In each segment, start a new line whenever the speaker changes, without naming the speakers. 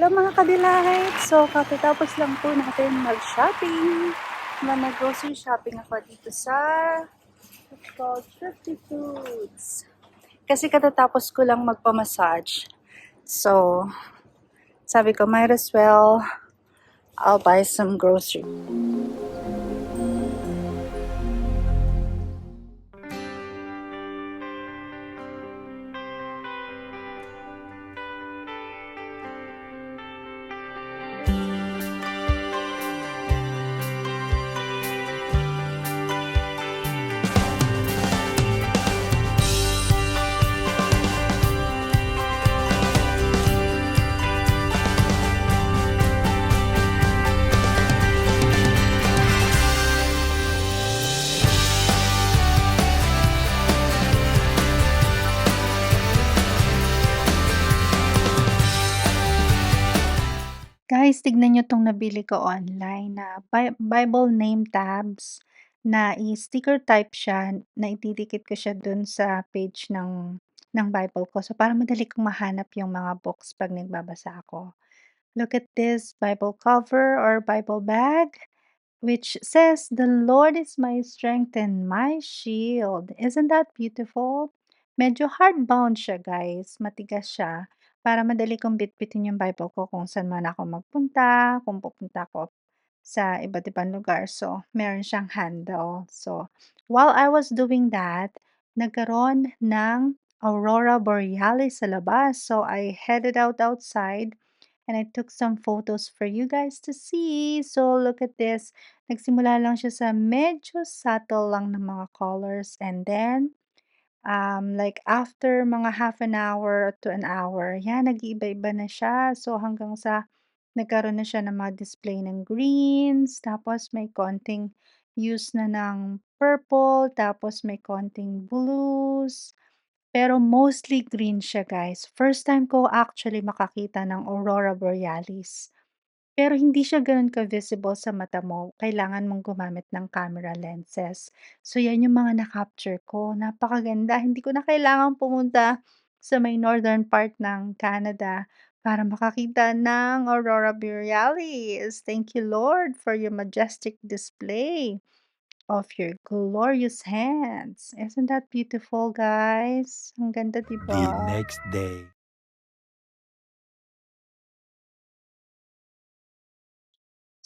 Hello mga kadilahit! So, katatapos lang po natin mag-shopping. Nag-grocery shopping ako dito sa it's called Thrifty Foods. Kasi katatapos ko lang magpa-massage. So, sabi ko, might as well, I'll buy some grocery. Guys, tignan nyo 'tong nabili ko online na Bible name tabs na i-sticker type siya na ididikit ko siya dun sa page ng Bible ko. So, para madali kong mahanap yung mga books 'pag nagbabasa ako. Look at this Bible cover or Bible bag. Which says, "The Lord is my strength and my shield." Isn't that beautiful? Medyo hardbound siya guys, matigas siya, para madali kong bitbitin yung Bible ko kung saan man ako magpunta, kung pupunta ako sa iba't ibang lugar. So, meron siyang handle. So, while I was doing that, nagkaroon ng aurora borealis sa labas. So, I headed outside and I took some photos for you guys to see. So, look at this. Nagsimula lang siya sa medyo subtle lang ng mga colors and then, like after mga half an hour to an hour, yan nag-iiba-iba na siya. So, hanggang sa nagkaroon na siya ng mga display ng greens, tapos may konting use na ng purple, tapos may konting blues, pero mostly green siya guys. First time ko actually makakita ng aurora borealis. Pero hindi siya gano'n ka-visible sa mata mo, kailangan mong gumamit ng camera lenses. So 'yan yung mga na-capture ko, napakaganda. Hindi ko na kailangang pumunta sa may northern part ng Canada para makakita ng aurora borealis. Thank you Lord for your majestic display of your glorious hands. Isn't that beautiful guys? Ang ganda 'di
The
ba?
next day.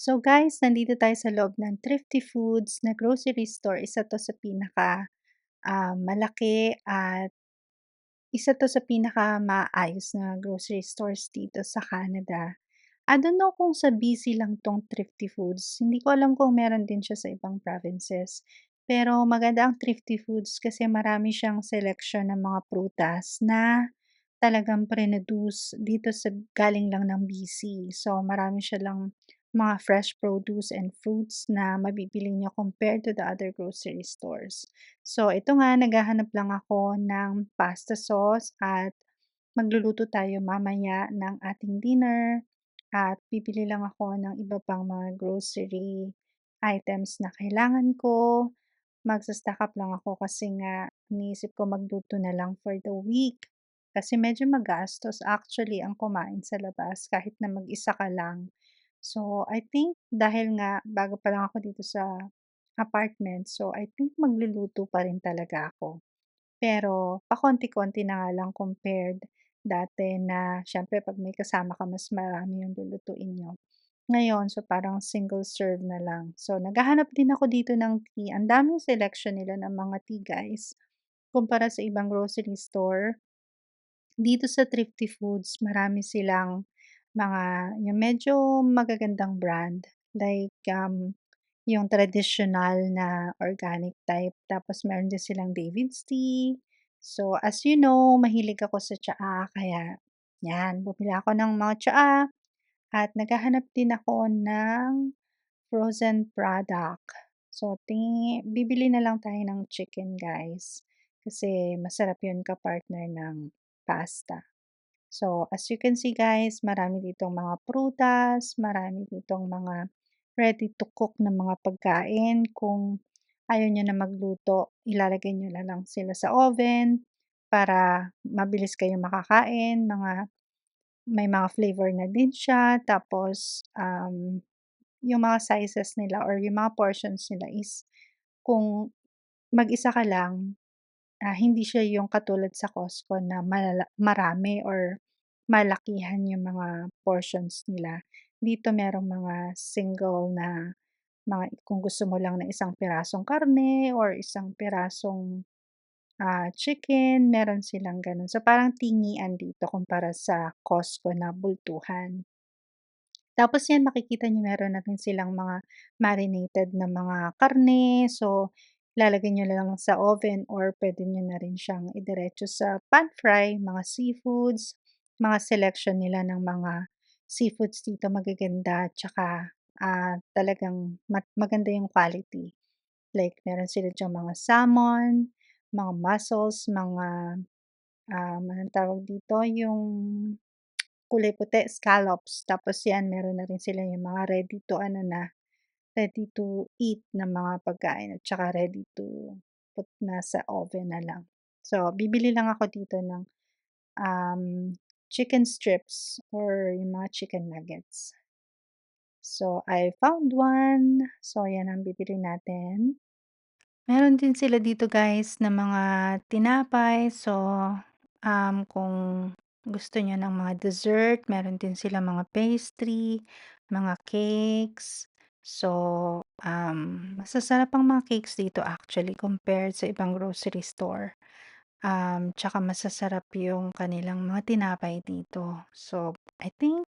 So guys, nandito tayo sa loob ng Thrifty Foods na grocery store. Isa 'to sa malaki at isa 'to sa pinaka-maayos na grocery stores dito sa Canada. I don't know kung sa BC lang 'tong Thrifty Foods, hindi ko alam kung meron din siya sa ibang provinces. Pero maganda ang Thrifty Foods kasi marami siyang selection ng mga prutas na talagang produce dito sa galing lang ng BC. So, marami siya lang mga fresh produce and fruits na mabibili niyo compared to the other grocery stores. So, ito nga naghahanap lang ako ng pasta sauce at magluluto tayo mamaya ng ating dinner at bibili lang ako ng iba pang mga grocery items na kailangan ko. Magsa-stock up lang ako kasi nga iniisip ko magluto na lang for the week. Kasi medyo magastos actually ang kumain sa labas kahit na mag-isa ka lang. So, I think dahil nga bago pa lang ako dito sa apartment, so I think magluluto pa rin talaga ako. Pero pakonti-konti na nga lang compared dati na siyempre 'pag may kasama ka mas marami yung lulutuin niyo. Ngayon, so parang single serve na lang. So naghahanap din ako dito ng tea, ang daming selection nila ng mga tea guys, kumpara sa ibang grocery store. Dito sa Thrifty Foods marami silang mga yung medyo magagandang brand like, yung traditional na organic type tapos meron din silang David's Tea. So, as you know, mahilig ako sa tsaa kaya 'yan, bumili ako ng mga tsaa at naghahanap din ako ng frozen product. So, bibili na lang tayo ng chicken guys, kasi masarap 'yun ka-partner ng pasta. So, as you can see guys, marami ditong mga prutas, marami ditong mga ready to cook na mga pagkain. Kung ayaw niyo na magluto, ilalagay niyo na lang sila sa oven para mabilis kayong makakain. Mga may mga flavor na din siya tapos, yung mga sizes nila or yung mga portions nila is kung mag-isa ka lang, hindi siya yung katulad sa Costco na marami or malakihan yung mga portions nila. Dito merong mga single na kung gusto mo lang ng isang pirasong karne or isang pirasong, chicken, meron silang gano'n. So, parang tingian dito kumpara sa Costco na bultuhan. Tapos 'yan makikita niyo meron na rin silang mga marinated na mga karne. So, ilalagay niyo lang sa oven or puwede niyo na rin siyang idiretso sa pan fry, mga seafoods, mga selection nila ng mga seafoods dito magaganda tsaka, talagang maganda yung quality. Like meron sila diyang mga salmon, mga mussels, mga, anong tawag dito, yung kulay puti, scallops. Tapos 'yan meron na rin sila yung mga ready to ano na, ready to eat na mga pagkain at saka ready to put na sa oven na lang. So, bibili lang ako dito ng, um, chicken strips or yung mga chicken nuggets. So, I found one. So, 'yan ang bibili natin. Meron din sila dito guys na mga tinapay. So, kung gusto niyo ng mga dessert, meron din sila mga pastry, mga cakes. So, masasarap ang mga cakes dito actually compared sa ibang grocery store. Tsaka masasarap yung kanilang mga tinapay dito. So, I think,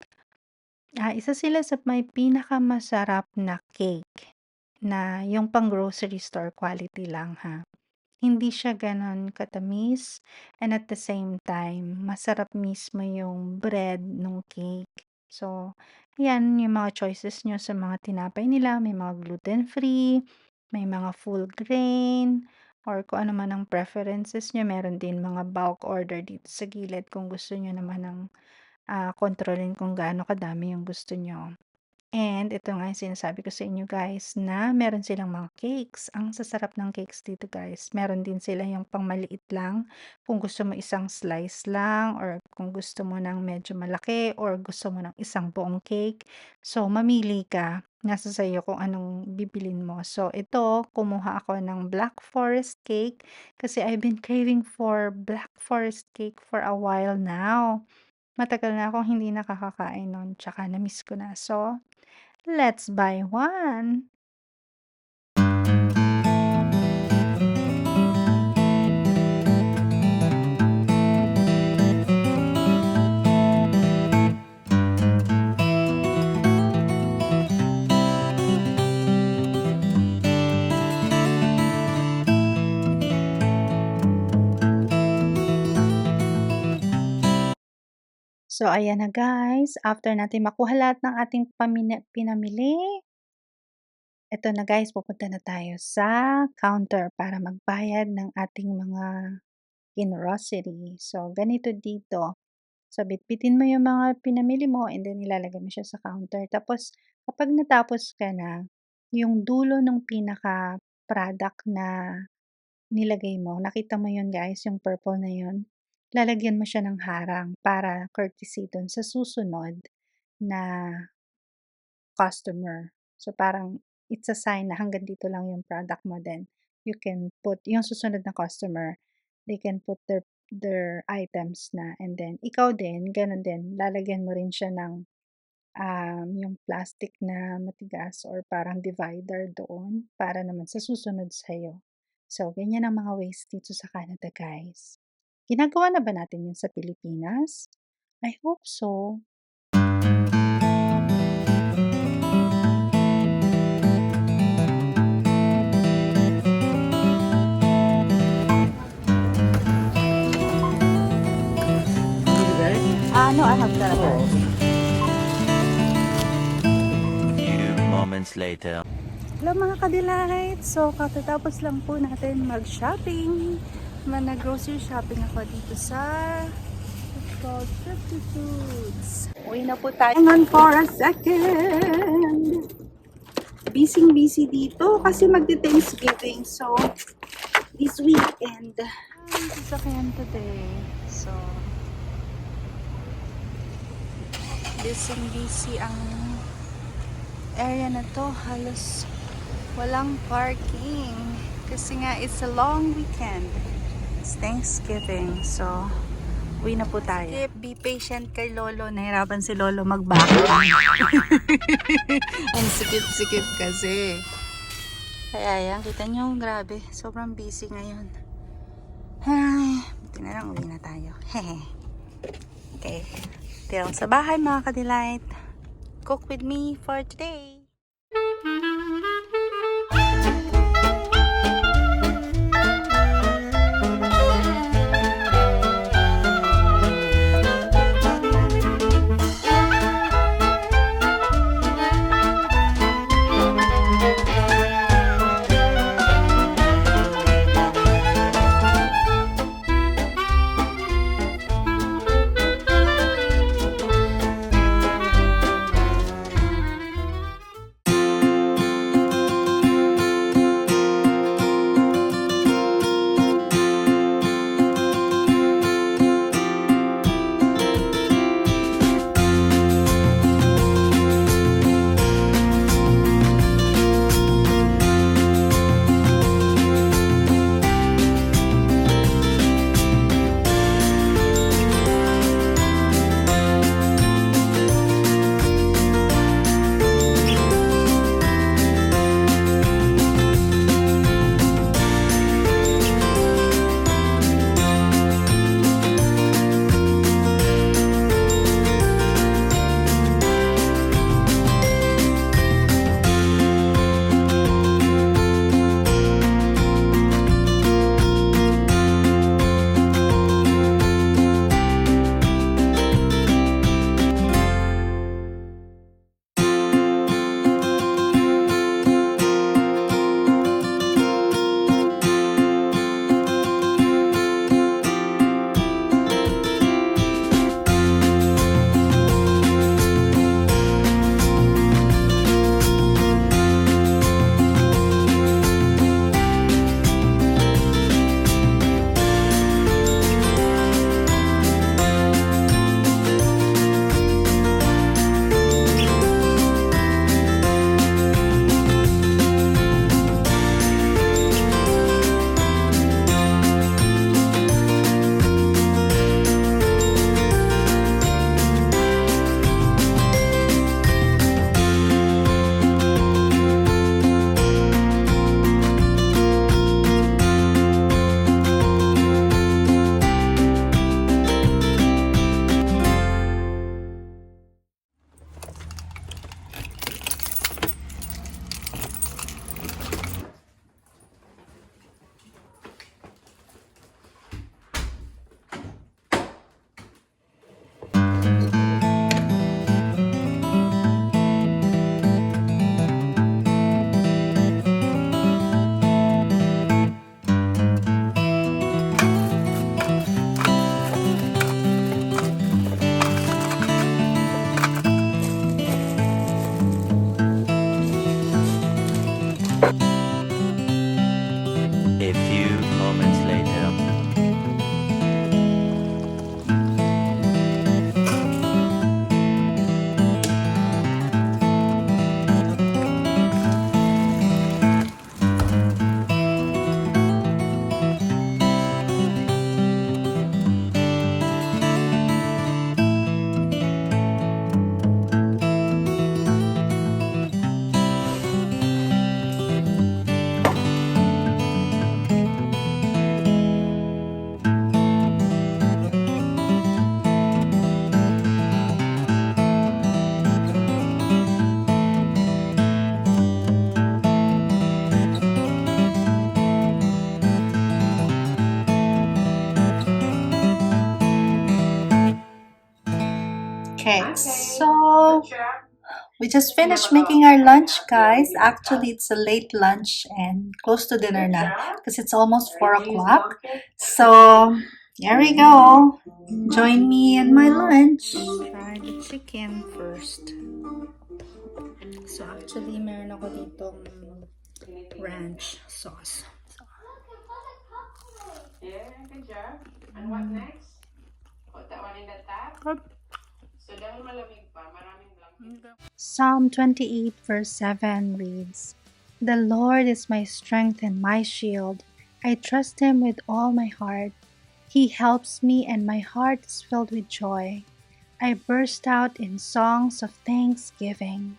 isa sila sa may pinakamasarap na cake na yung pang grocery store quality lang ha. Hindi siya gano'n katamis and at the same time masarap mismo yung bread nung cake. So, 'yan yung mga choices niyo sa mga tinapay nila, may mga gluten-free, may mga full grain, or kung ano man ang preferences niyo. Meron din mga bulk order dito sa gilid kung gusto niyo naman ng, kontrolin kung gaano kadami yung gusto niyo. And ito nga yung sinasabi ko sa inyo guys na meron silang mga cakes. Ang sasarap ng cakes dito guys. Meron din sila yung pang maliit lang. Kung gusto mo isang slice lang or kung gusto mo ng medyo malaki or gusto mo ng isang buong cake. So, mamili ka. Nasa sa'yo kung anong bibilin mo. So, ito, kumuha ako ng Black Forest cake kasi I've been craving for Black Forest cake for a while now. Matagal na akong hindi nakakakain nun, tsaka na-miss ko na. So, let's buy one. So, ayan na guys, after natin makuha lahat ng ating pinamili, eto na guys, pupunta na tayo sa counter para magbayad ng ating mga grocery. So, ganito dito. So, bitbitin mo yung mga pinamili mo and then ilalagay mo siya sa counter. Tapos, kapag natapos ka na, yung dulo ng pinaka-product na nilagay mo, nakita mo yun guys, yung purple na yun, lalagyan mo siya ng harang para courtesy dun sa susunod na customer. So, parang it's a sign na hanggang dito lang yung product mo then you can put yung susunod na customer, they can put their items na and then ikaw din gano'n din lalagyan mo rin siya ng, yung plastic na matigas or parang divider doon para naman sa susunod sa'yo. So, ganyan ang mga ways dito sa Canada guys. Ginagawa na ba natin 'yun sa Pilipinas? I hope so. No, I have that.
Few moments later.
Hello mga ka-delight! So, katatapos lang po natin mag-shopping. Nag-grocery shopping ako dito sa it's called Thrifty Foods. Uwi na po tayo. Hang on for a second. Busy dito kasi magti-Thanksgiving. So, this weekend. Sasakyan today. So, Busy ang area na to. Halos walang parking. Kasi nga, it's a long weekend. It's Thanksgiving. So, uwi na po tayo. Be patient kay Lolo. Nahirapan si Lolo magbaka. Ang sikip-sikip kasi. Kaya yan, kita nyo, grabe. Sobrang busy ngayon. Ay, buti na lang, uwi na tayo. Okay. Tira sa bahay mga ka-delight. Cook with me for today.
A few moments later.
Okay, so we just finished making our lunch, guys. Actually, it's a late lunch and close to dinner now because it's almost 4 o'clock. So, here we go. Join me in my lunch. Try the chicken first. So, actually, meron ako ditong ranch sauce.
Yeah, good job. And what next? Put that one in the tap.
Good.
So dahil malamig pa,
Psalm 28, verse 7 reads, "The Lord is my strength and my shield. I trust him with all my heart. He helps me, and my heart is filled with joy. I burst out in songs of thanksgiving."